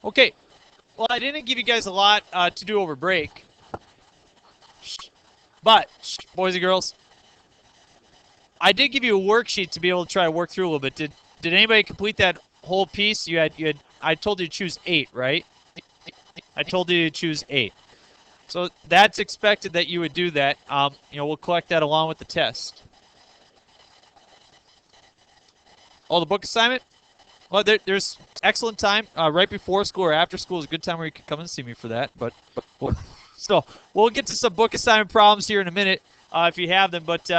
Okay, well, I didn't give you guys a lot to do over break. But, boys and girls, I did give you a worksheet to be able to try to work through a little bit. Did anybody complete that whole piece? You had I told you to choose 8, right? I told you to choose 8. So that's expected that you would do that. We'll collect that along with the test. Oh, the book assignment? Well, there's excellent time right before school or after school is a good time where you can come and see me for that. But so we'll get to some book assignment problems here in a minute if you have them. But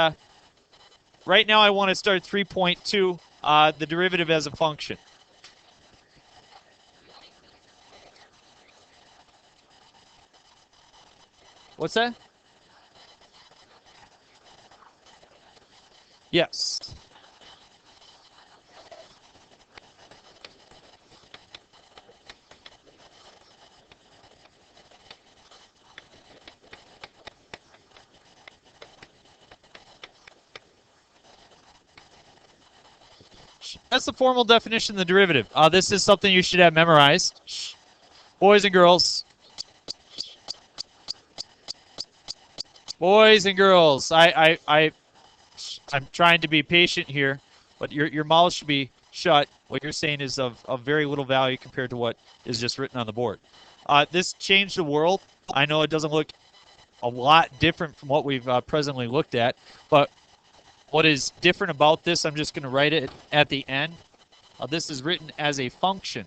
right now I want to start 3.2, the derivative as a function. What's that? Yes. That's the formal definition of the derivative. This is something you should have memorized. Boys and girls. Boys and girls. I'm trying to be patient here, but your mouth should be shut. What you're saying is of very little value compared to what is just written on the board. This changed the world. I know it doesn't look a lot different from what we've presently looked at, but what is different about this, I'm just going to write it at the end. This is written as a function.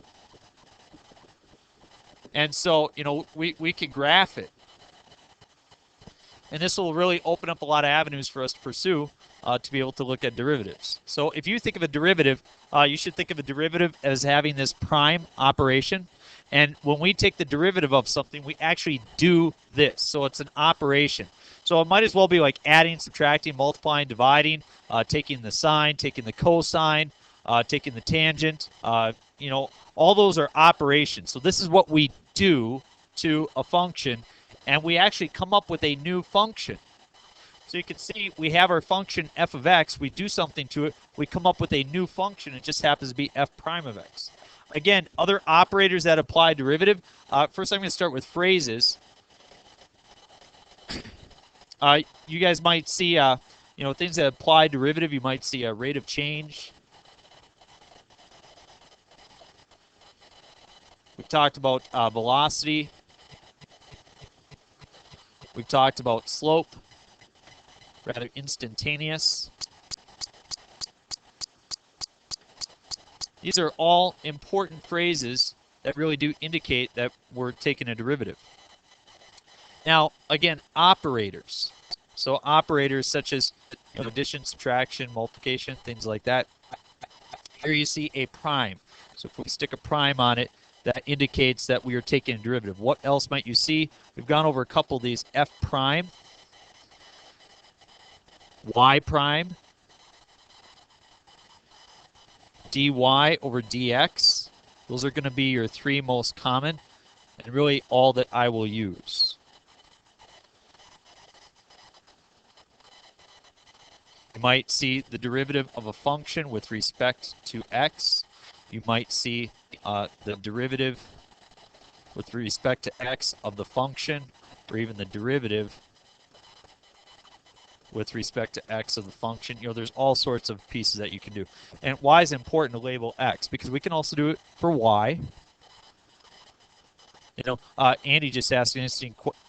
And so, we can graph it. And this will really open up a lot of avenues for us to pursue to be able to look at derivatives. So if you think of a derivative, you should think of a derivative as having this prime operation. And when we take the derivative of something, we actually do this. So it's an operation. So it might as well be like adding, subtracting, multiplying, dividing, taking the sine, taking the cosine, taking the tangent. All those are operations. So this is what we do to a function, and we actually come up with a new function. So you can see we have our function f of x. We do something to it. We come up with a new function. It just happens to be f prime of x. Again, other operators that apply derivative. First, I'm going to start with phrases. You guys might see, things that apply derivative. You might see a rate of change. We've talked about velocity. We've talked about slope, rather instantaneous. These are all important phrases that really do indicate that we're taking a derivative. Now, again, operators. So operators such as addition, subtraction, multiplication, things like that. Here you see a prime. So if we stick a prime on it, that indicates that we are taking a derivative. What else might you see? We've gone over a couple of these. F prime, y prime, dy over dx. Those are going to be your 3 most common and really all that I will use. You might see the derivative of a function with respect to x. You might see the derivative with respect to x of the function, or even the derivative with respect to x of the function. There's all sorts of pieces that you can do. And why is it important to label x? Because we can also do it for y. Andy just asked an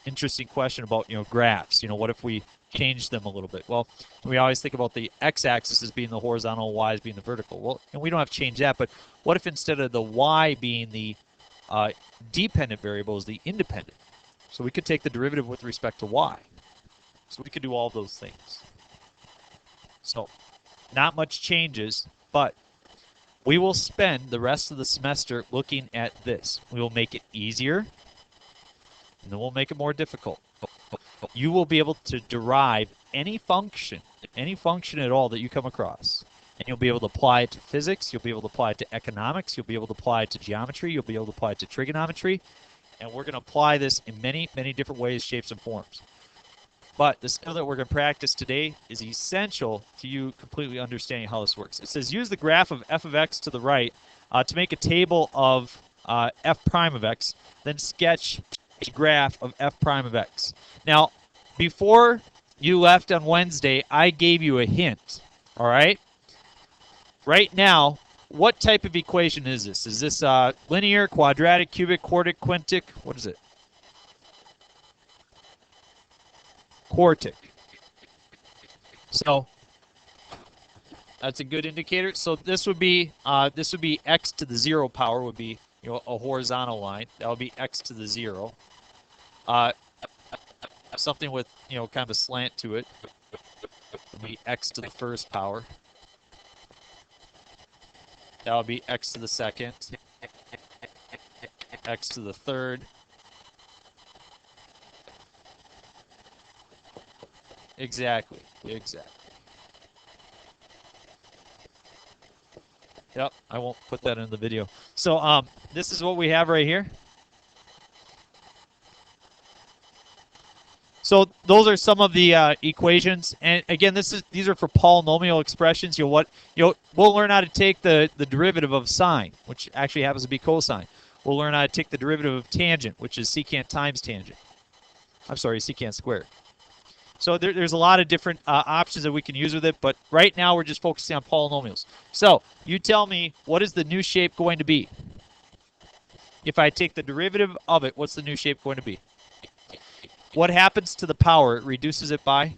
interesting question about, graphs. What if we change them a little bit? Well, we always think about the x-axis as being the horizontal, y as being the vertical. Well, and we don't have to change that, but what if instead of the y being the dependent variable is the independent? So we could take the derivative with respect to y. So we could do all those things. So not much changes, but we will spend the rest of the semester looking at this. We will make it easier, and then we'll make it more difficult. You will be able to derive any function at all that you come across. And you'll be able to apply it to physics, you'll be able to apply it to economics, you'll be able to apply it to geometry, you'll be able to apply it to trigonometry, and we're going to apply this in many, many different ways, shapes, and forms. But the skill that we're going to practice today is essential to you completely understanding how this works. It says use the graph of f of x to the right to make a table of f prime of x, then sketch a graph of f prime of x. Now, before you left on Wednesday, I gave you a hint, all right? Right now, what type of equation is this? Is this linear, quadratic, cubic, quartic, quintic? What is it? Quartic. So that's a good indicator. So this would be x to the 0 power would be a horizontal line. That would be x to the 0. Something with kind of a slant to it would be x to the first power. That would be x to the second, x to the third. Exactly. Yep, I won't put that in the video. So this is what we have right here. So those are some of the equations, and again, these are for polynomial expressions. We'll learn how to take the derivative of sine, which actually happens to be cosine. We'll learn how to take the derivative of tangent, which is secant times tangent. I'm sorry, secant squared. So there's a lot of different options that we can use with it, but right now we're just focusing on polynomials. So you tell me, what is the new shape going to be? If I take the derivative of it, what's the new shape going to be? What happens to the power? It reduces it by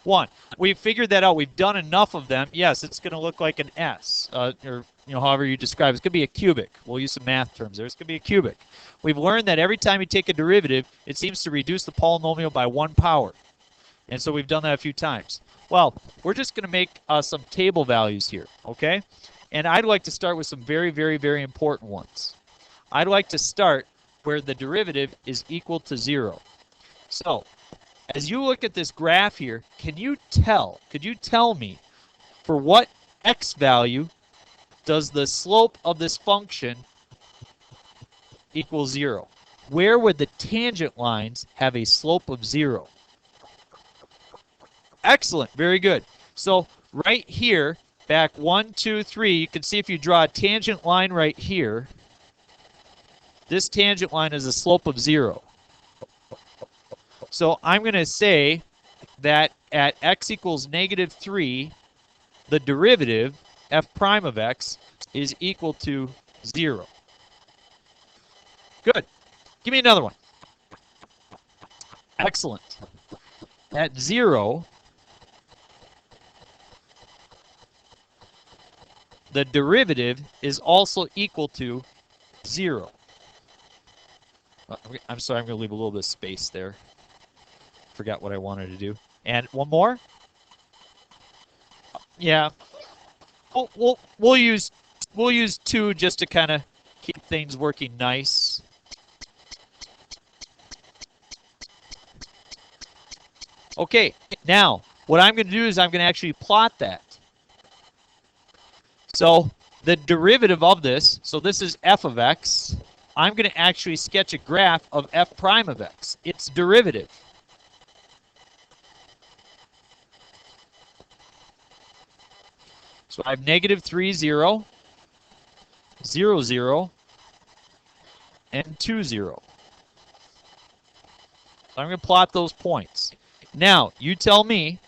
1. We've figured that out. We've done enough of them. Yes, it's going to look like an S, or however you describe it. It's going to be a cubic. We'll use some math terms there. It's going to be a cubic. We've learned that every time you take a derivative, it seems to reduce the polynomial by 1 power. And so we've done that a few times. Well, we're just going to make some table values here, okay? And I'd like to start with some very, very, very important ones. I'd like to start where the derivative is equal to 0. So, as you look at this graph here, could you tell me for what x value does the slope of this function equal 0? Where would the tangent lines have a slope of 0? Excellent, very good. So right here, back 1, 2, 3, you can see if you draw a tangent line right here, this tangent line is a slope of 0. So I'm going to say that at x equals -3, the derivative, f prime of x, is equal to 0. Good. Give me another one. Excellent. At 0, the derivative is also equal to 0. I'm sorry, I'm going to leave a little bit of space there. Forgot what I wanted to do. And one more. Yeah, we'll use 2 just to kind of keep things working nice. Okay, now what I'm going to do is I'm going to actually plot that. So the derivative of this, so this is f of x. I'm going to actually sketch a graph of f prime of x, its derivative. So I have -3, 0, 0, 0, and 2, 0. So I'm going to plot those points. Now, you tell me,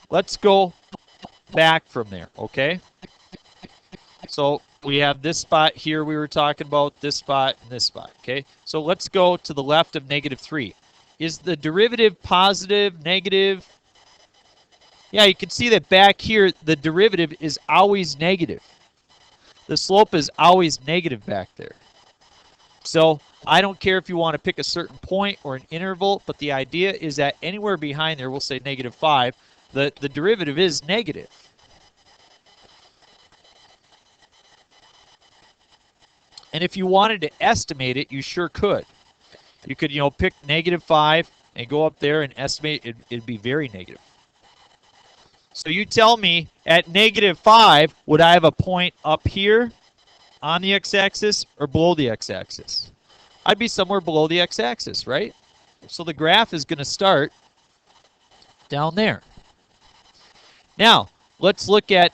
let's go back from there, okay? So we have this spot here we were talking about, this spot, and this spot, okay? So let's go to the left of -3. Is the derivative positive, negative? Yeah, you can see that back here, the derivative is always negative. The slope is always negative back there. So I don't care if you want to pick a certain point or an interval, but the idea is that anywhere behind there, we'll say -5, the derivative is negative. And if you wanted to estimate it, you sure could. You could, pick -5 and go up there and estimate it. It'd be very negative. So you tell me at -5, would I have a point up here on the x-axis or below the x-axis? I'd be somewhere below the x-axis, right? So the graph is going to start down there. Now, let's look at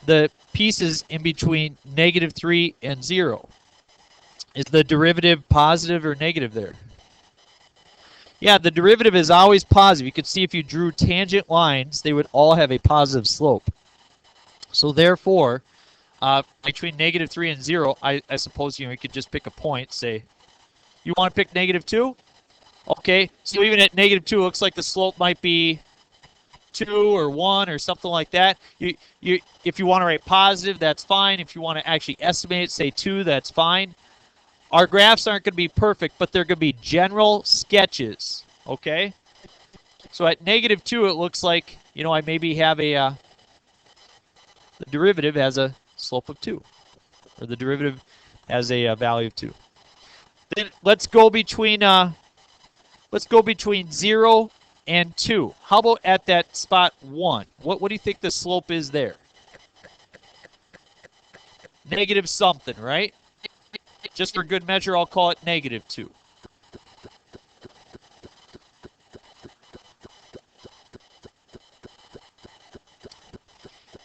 the pieces in between -3 and 0. Is the derivative positive or negative there? Yeah, the derivative is always positive. You could see if you drew tangent lines, they would all have a positive slope. So therefore, between -3 and 0, I suppose you could just pick a point. Say, you want to pick -2? Okay, so even at -2, it looks like the slope might be 2 or 1 or something like that. If you want to write positive, that's fine. If you want to actually estimate it, say 2, that's fine. Our graphs aren't going to be perfect, but they're going to be general sketches, okay? So at -2, it looks like, I maybe have the derivative has a slope of 2, or the derivative has a value of 2. Then let's go between 0 and 2. How about at that spot 1? What do you think the slope is there? Negative something, right? Just for good measure, I'll call it -2.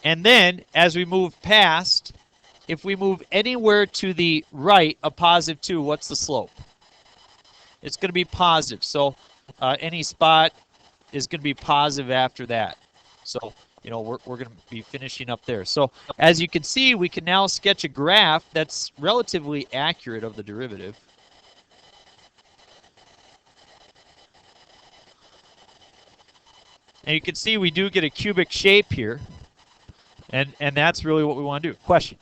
And then, as we move past, if we move anywhere to the right of positive 2, what's the slope? It's going to be positive. So any spot is going to be positive after that. So, we're going to be finishing up there. So as you can see, we can now sketch a graph that's relatively accurate of the derivative. And you can see we do get a cubic shape here. And that's really what we want to do. Question?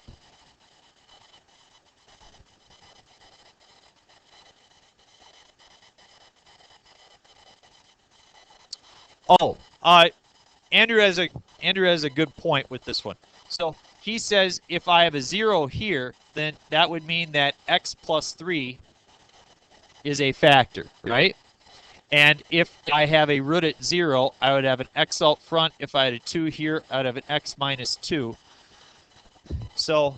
Oh, Andrew has a good point with this one. So he says if I have a 0 here, then that would mean that x plus 3 is a factor, right? And if I have a root at 0, I would have an x out front. If I had a 2 here, I would have an x minus 2. So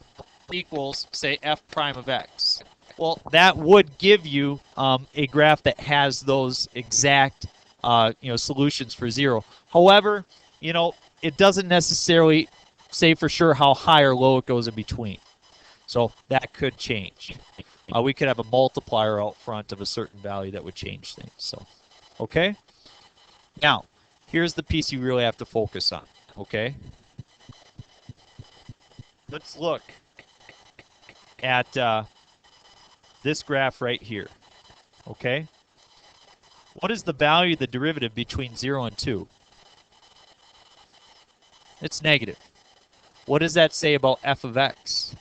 equals, say, f prime of x. Well, that would give you a graph that has those exact solutions for 0. However, it doesn't necessarily say for sure how high or low it goes in between. So that could change. We could have a multiplier out front of a certain value that would change things. So, okay? Now, here's the piece you really have to focus on, okay? Let's look at this graph right here, okay? What is the value of the derivative between 0 and 2? It's negative. What does that say about f of x?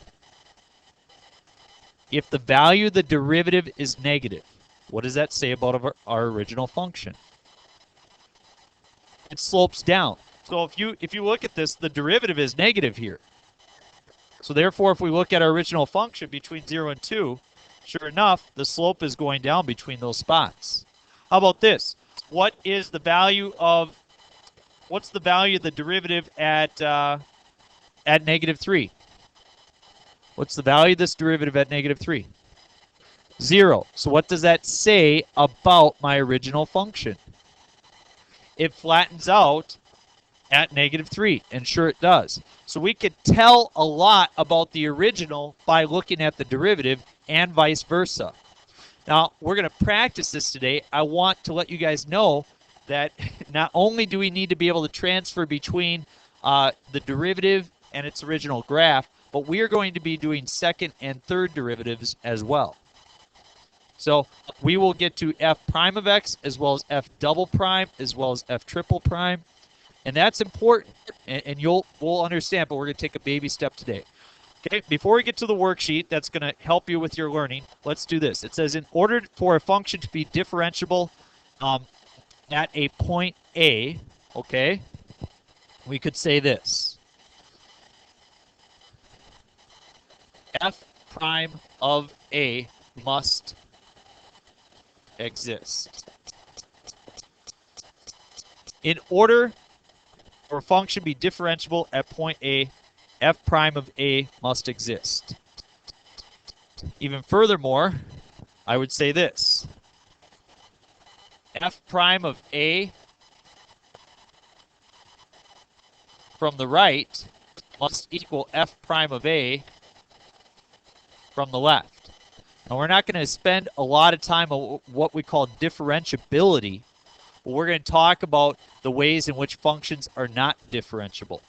If the value of the derivative is negative, what does that say about our original function? It slopes down. So if you look at this, the derivative is negative here. So therefore, if we look at our original function between 0 and 2, sure enough, the slope is going down between those spots. How about this? What's the value of the derivative at -3? What's the value of this derivative at -3? 0. So what does that say about my original function? It flattens out at -3, and sure it does. So we could tell a lot about the original by looking at the derivative and vice versa. Now, we're going to practice this today. I want to let you guys know that not only do we need to be able to transfer between the derivative and its original graph, but we are going to be doing second and third derivatives as well. So we will get to f prime of x as well as f double prime as well as f triple prime. And that's important, and we'll understand, but we're going to take a baby step today. Okay, before we get to the worksheet that's going to help you with your learning, let's do this. It says in order for a function to be differentiable at a point A, okay, we could say this. F prime of A must exist. In order for a function to be differentiable at point A, f prime of A must exist. Even furthermore, I would say this. F prime of A from the right must equal f prime of A from the left. And we're not going to spend a lot of time on what we call differentiability, but we're going to talk about the ways in which functions are not differentiable.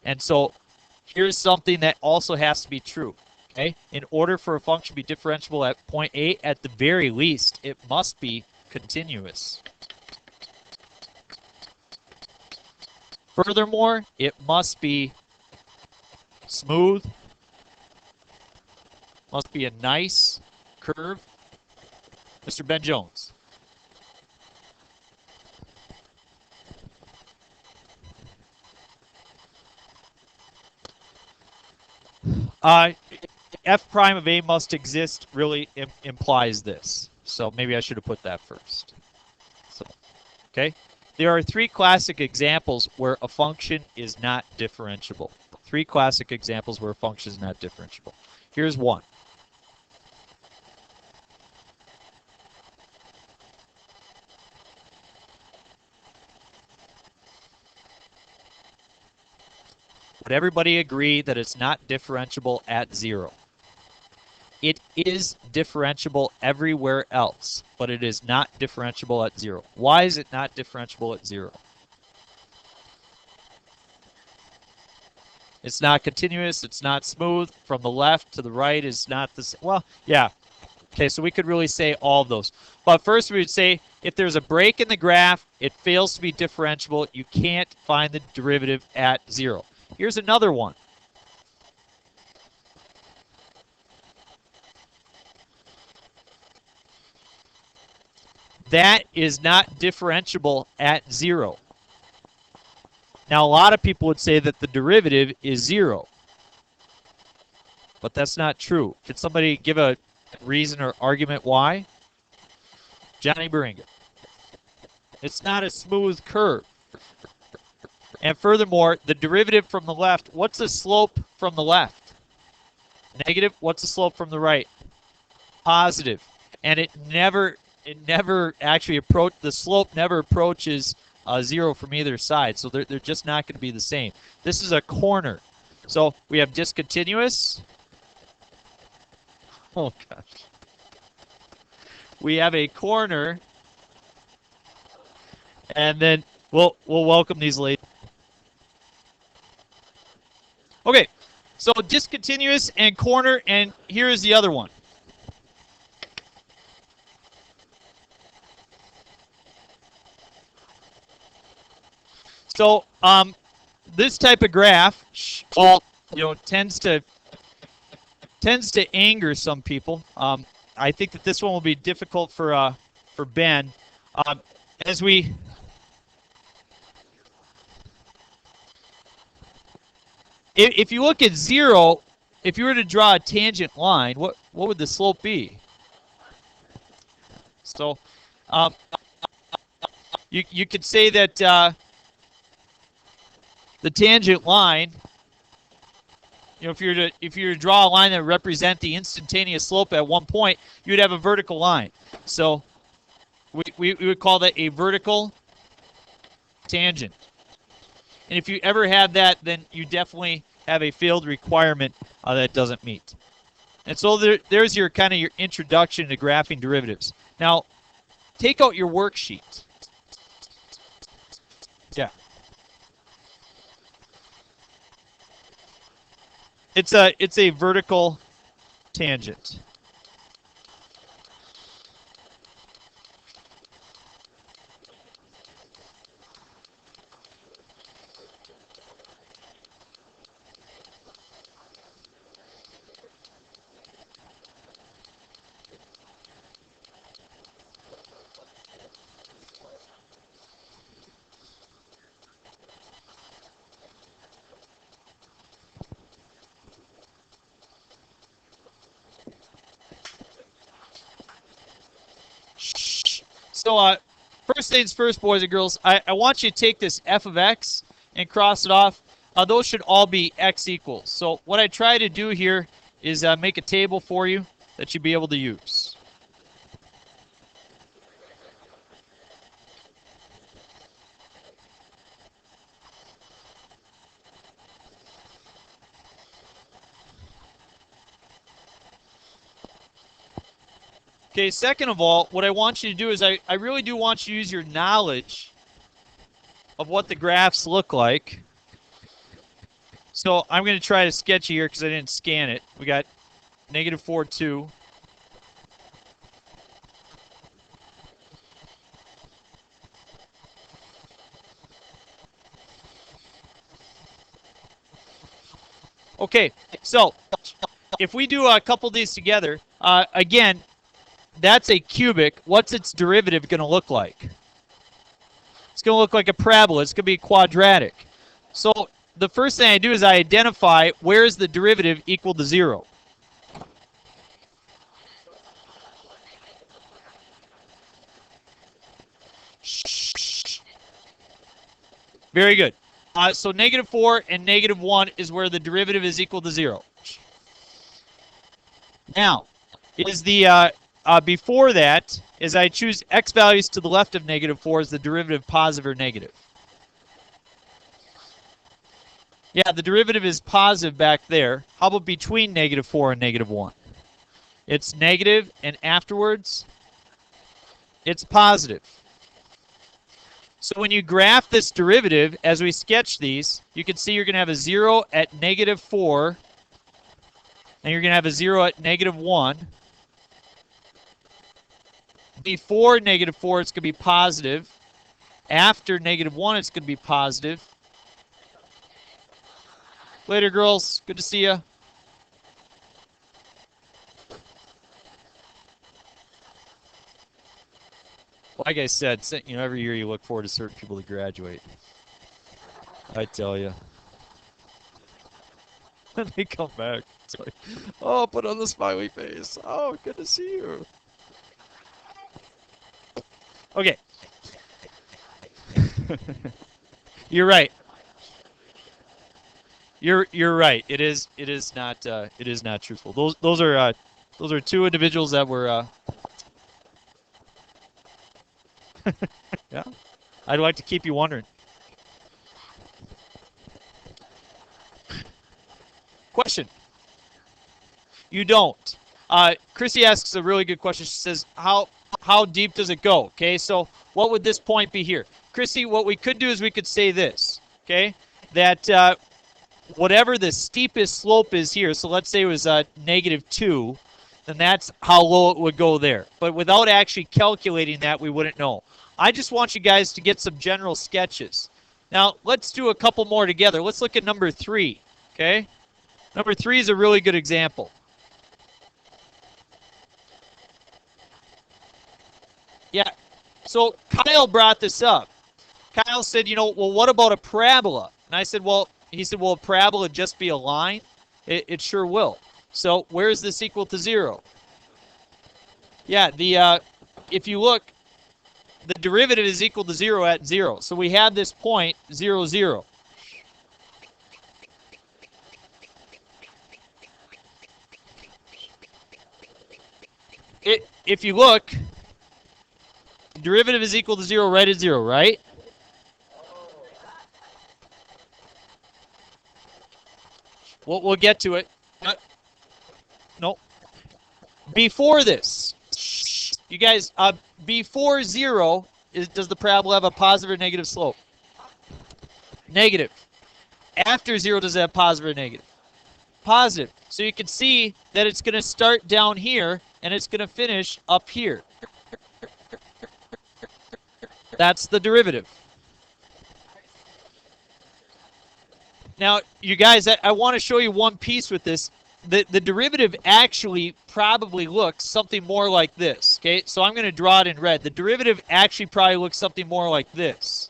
And so here's something that also has to be true. Okay? In order for a function to be differentiable at point A, at the very least, it must be continuous. Furthermore, it must be smooth, must be a nice curve. Mr. Ben Jones. F prime of A must exist really implies this. So maybe I should have put that first. So, okay. There are three classic examples where a function is not differentiable. Three classic examples where a function is not differentiable. Here's one. Would everybody agree that it's not differentiable at 0? It is differentiable everywhere else, but it is not differentiable at 0. Why is it not differentiable at 0? It's not continuous. It's not smooth. From the left to the right is not the same. Well, yeah. Okay, so we could really say all of those. But first we would say if there's a break in the graph, it fails to be differentiable. You can't find the derivative at 0. Here's another one. That is not differentiable at 0. Now, a lot of people would say that the derivative is 0. But that's not true. Can somebody give a reason or argument why? Johnny Beringa. It's not a smooth curve. And furthermore, the derivative from the left, what's the slope from the left? Negative. What's the slope from the right? Positive. And it never actually the slope never approaches 0 from either side. So they're just not going to be the same. This is a corner. So we have discontinuous. Oh, gosh. We have a corner. And then we'll welcome these ladies. Okay, so discontinuous and corner, and here is the other one. So this type of graph, tends to anger some people. I think that this one will be difficult for Ben. As we if you look at 0, if you were to draw a tangent line, what would the slope be? So you could say that the tangent line, if you were to draw a line that would represent the instantaneous slope at one point, you would have a vertical line. So we would call that a vertical tangent. And if you ever have that, then you definitely have a field requirement that doesn't meet. And so there's your kind of your introduction to graphing derivatives. Now, take out your worksheet. Yeah. It's a vertical tangent. So first things first, boys and girls, I want you to take this f of x and cross it off. Those should all be x equals. So what I try to do here is make a table for you that you'll be able to use. Okay, second of all, what I want you to do is I really do want you to use your knowledge of what the graphs look like. So I'm going to try to sketch here because I didn't scan it. We got -4, 2. Okay, so if we do a couple of these together, again, that's a cubic. What's its derivative going to look like? It's going to look like a parabola. It's going to be quadratic. So the first thing I do is I identify where is the derivative equal to 0. Very good. So -4 and -1 is where the derivative is equal to 0. Now, is the before that is I choose x values to the left of -4 is the derivative positive or negative? Yeah, the derivative is positive back there. How about between -4 and -1? It's negative, and afterwards, it's positive. So when you graph this derivative, as we sketch these, you can see you're going to have a 0 at -4, and you're going to have a 0 at -1. Before -4, it's going to be positive. After -1, it's going to be positive. Later, girls. Good to see you. Like I said, every year you look forward to certain people to graduate. I tell you. And they come back. It's like, oh, put on the smiley face. Oh, good to see you. Okay. You're right. You're right. It is not truthful. Those are two individuals that were yeah. I'd like to keep you wondering. Question. You don't. Chrissy asks a really good question. She says, how deep does it go? Okay, so what would this point be here? Chrissy, what we could do is we could say this, okay, that whatever the steepest slope is here, so let's say it was -2, then that's how low it would go there. But without actually calculating that, we wouldn't know. I just want you guys to get some general sketches. Now, let's do a couple more together. Let's look at number 3, okay? Number 3 is a really good example. Yeah, so Kyle brought this up. Kyle said, well, what about a parabola? And I said, he said, will a parabola just be a line? It sure will. So where is this equal to 0? Yeah, if you look, the derivative is equal to 0 at 0. So we have this point, 0, 0. If you look, derivative is equal to 0 right at 0, right? We'll get to it. No. Before this, you guys, before 0, does the parabola have a positive or negative slope? Negative. After 0, does it have positive or negative? Positive. So you can see that it's going to start down here, and it's going to finish up here. That's the derivative. Now, you guys, I want to show you one piece with this. The derivative actually probably looks something more like this. Okay, so I'm going to draw it in red. The derivative actually probably looks something more like this.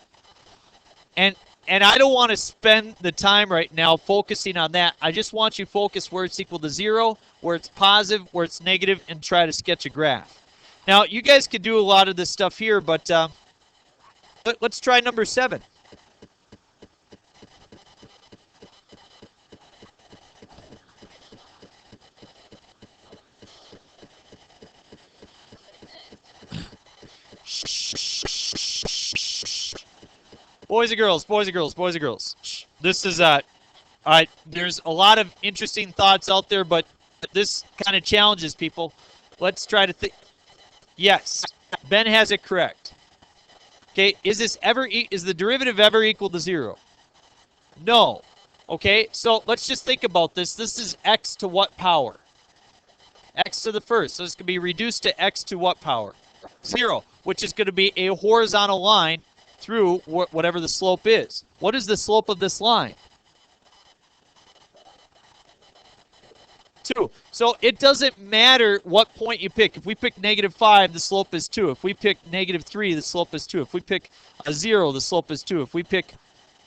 And I don't want to spend the time right now focusing on that. I just want you to focus where it's equal to 0, where it's positive, where it's negative, and try to sketch a graph. Now, you guys could do a lot of this stuff here, but let's try number 7. Boys and girls, boys and girls, boys and girls. This is there's a lot of interesting thoughts out there, but this kind of challenges people. Let's try to think. Yes, Ben has it correct. Okay, is the derivative ever equal to 0? No. Okay, so let's just think about this. This is x to what power? X to the first. So it's going to be reduced to x to what power? 0, which is going to be a horizontal line through whatever the slope is. What is the slope of this line? 2. So it doesn't matter what point you pick. If we pick -5, the slope is 2. If we pick -3, the slope is 2. If we pick a 0, the slope is 2. If we pick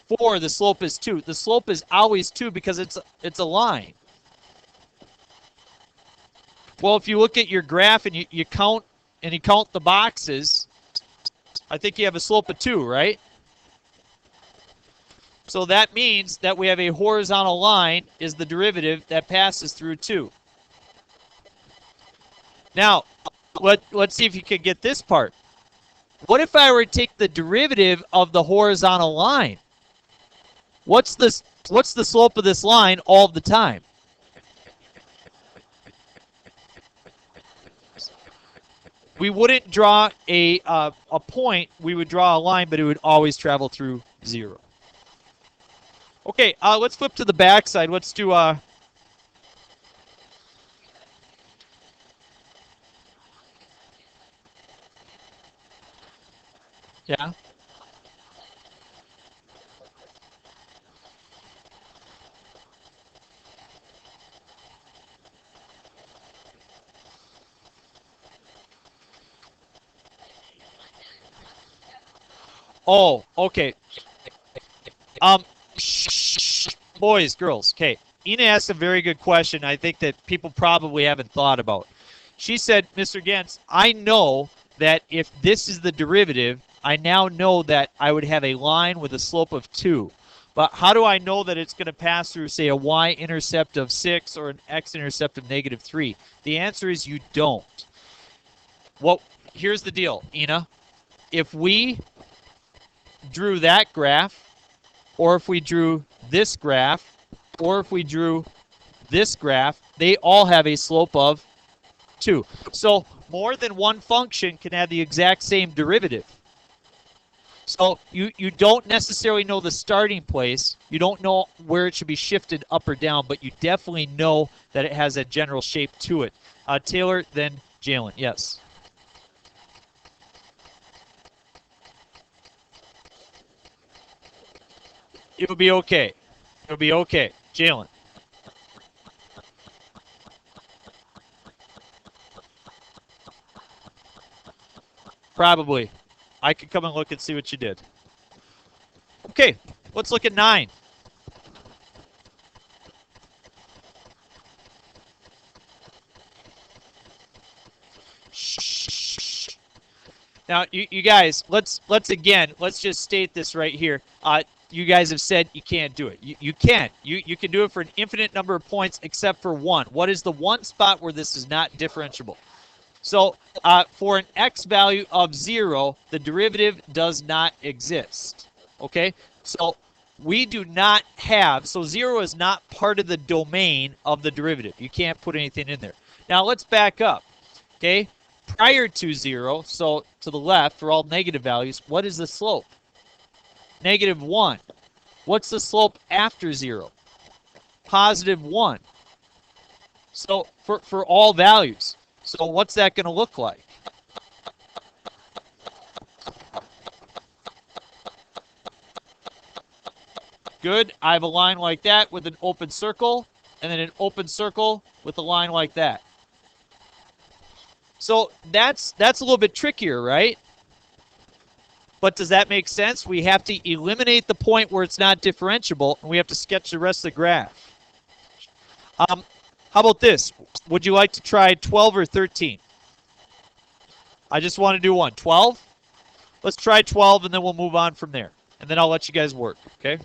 4, the slope is 2. The slope is always 2 because it's a line. Well, if you look at your graph and you count the boxes, I think you have a slope of 2, right? So that means that we have a horizontal line is the derivative that passes through 2. Now, let's see if you can get this part. What if I were to take the derivative of the horizontal line? What's the slope of this line all the time? We wouldn't draw a point. We would draw a line, but it would always travel through 0. Okay, let's flip to the back side. Let's do yeah. Oh, okay. Boys, girls. Okay, Ina asked a very good question. I think that people probably haven't thought about. She said, Mr. Gantz, I know that if this is the derivative, I now know that I would have a line with a slope of 2. But how do I know that it's going to pass through, say, a y-intercept of 6 or an x-intercept of -3? The answer is you don't. Well, here's the deal, Ina. If we drew that graph, or if we drew this graph, or if we drew this graph, they all have a slope of 2. So more than one function can have the exact same derivative. So you don't necessarily know the starting place. You don't know where it should be shifted up or down, but you definitely know that it has a general shape to it. Taylor, then Jalen. Yes. It'll be okay. It'll be okay. Jalen. Probably. I could come and look and see what you did. Okay, let's look at 9. Now, you guys, let's just state this right here. You guys have said you can't do it. You can. You can do it for an infinite number of points except for one. What is the one spot where this is not differentiable? So for an x value of 0, the derivative does not exist. Okay? So we do not have, so 0 is not part of the domain of the derivative. You can't put anything in there. Now let's back up. Okay? Prior to 0, so to the left for all negative values, what is the slope? -1. What's the slope after 0? +1. So for all values. So what's that going to look like? Good. I have a line like that with an open circle, and then an open circle with a line like that. So that's a little bit trickier, right? But does that make sense? We have to eliminate the point where it's not differentiable, and we have to sketch the rest of the graph. How about this? Would you like to try 12 or 13? I just want to do one. 12? Let's try 12, and then we'll move on from there. And then I'll let you guys work, okay?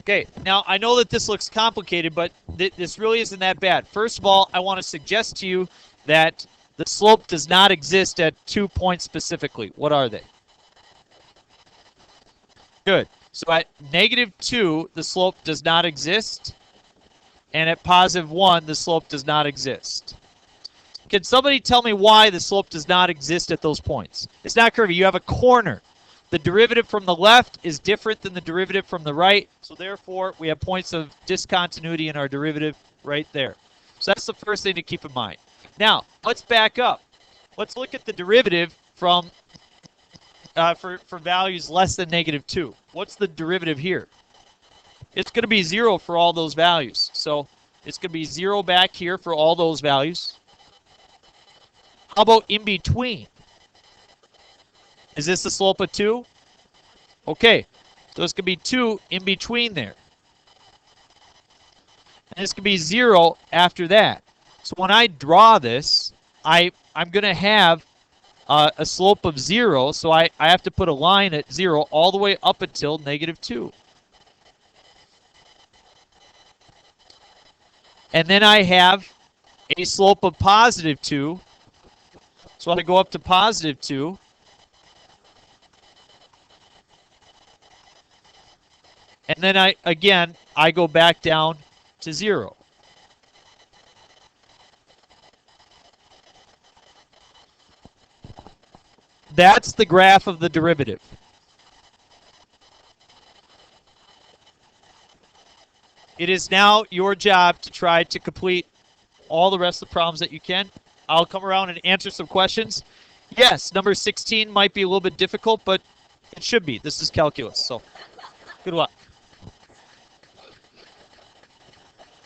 Okay, now I know that this looks complicated, but this really isn't that bad. First of all, I want to suggest to you that the slope does not exist at 2 points specifically. What are they? Good. So at -2, the slope does not exist. And at +1, the slope does not exist. Can somebody tell me why the slope does not exist at those points? It's not curvy. You have a corner. The derivative from the left is different than the derivative from the right. So therefore, we have points of discontinuity in our derivative right there. So that's the first thing to keep in mind. Now, let's back up. Let's look at the derivative from for values less than -2. What's the derivative here? It's going to be 0 for all those values. So it's going to be 0 back here for all those values. How about in between? Is this the slope of 2? Okay, so it's going to be 2 in between there. And it's going to be 0 after that. So when I draw this, I'm going to have a slope of 0, so I have to put a line at 0 all the way up until -2. And then I have a slope of +2. So I go up to +2. And then I go back down to 0. That's the graph of the derivative. It is now your job to try to complete all the rest of the problems that you can. I'll come around and answer some questions. Yes, number 16 might be a little bit difficult, but it should be. This is calculus, so good luck.